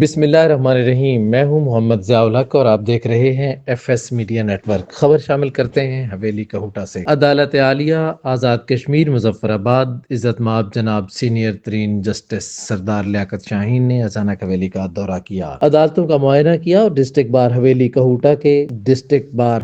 بسم اللہ الرحمن الرحیم۔ میں ہوں محمد ضیاء الحق اور آپ دیکھ رہے ہیں F S media network. خبر شامل کرتے ہیں حویلی کہوٹہ سے۔ عدالت عالیہ آزاد کشمیر مظفر آباد عزت مآب جناب سینئر ترین جسٹس سردار لیاقت شاہین نے اچانک حویلی کا دورہ کیا، عدالتوں کا معائنہ کیا اور ڈسٹرکٹ بار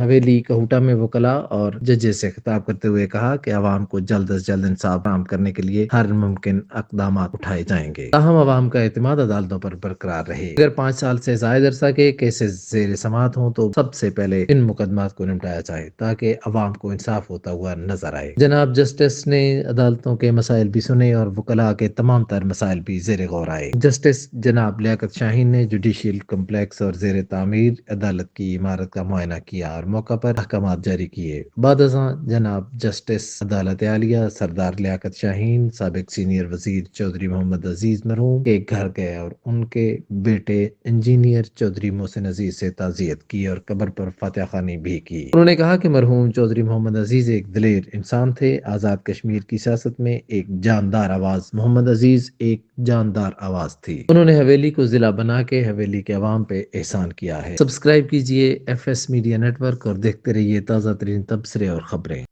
حویلی کہوٹہ میں وکلاء اور ججز سے خطاب کرتے ہوئے کہا کہ عوام کو جلد از جلد انصاف فراہم کرنے کے لیے ہر ممکن اقدامات اٹھائے جائیں گے، تاہم عوام کا اعتماد عدالتوں پر برقرار رہے۔ اگر 5 سال سے زائد عرصہ کے کیسز زیر سماعت ہوں تو سب سے پہلے ان مقدمات کو نمٹایا جائے تاکہ عوام کو انصاف ہوتا ہوا نظر آئے۔ جناب جسٹس نے عدالتوں کے مسائل بھی سنے اور وکلاء کے تمام تر مسائل بھی زیر غور آئے۔ جسٹس جناب لیاقت شاہین نے جوڈیشل کمپلیکس اور زیر تعمیر عدالت کی عمارت کا معائنہ کیا اور موقع پر احکامات جاری کیے۔ بعد ازاں جناب جسٹس عدالت عالیہ سردار لیاقت شاہین سابق سینئر وزیر چودھری محمد عزیز مرحوم کے گھر گئے اور ان کے بیٹے انجینئر چودھری محسن عزیز سے تعزیت کی اور قبر پر فاتحہ خوانی بھی کی۔ انہوں نے کہا کہ مرحوم چودھری محمد عزیز ایک دلیر انسان تھے، آزاد کشمیر کی سیاست میں ایک جاندار آواز محمد عزیز ایک جاندار آواز تھی۔ انہوں نے حویلی کو ضلع بنا کے حویلی کے عوام پہ احسان کیا ہے۔ سبسکرائب کیجئے F S media network اور دیکھتے رہیے تازہ ترین تبصرے اور خبریں۔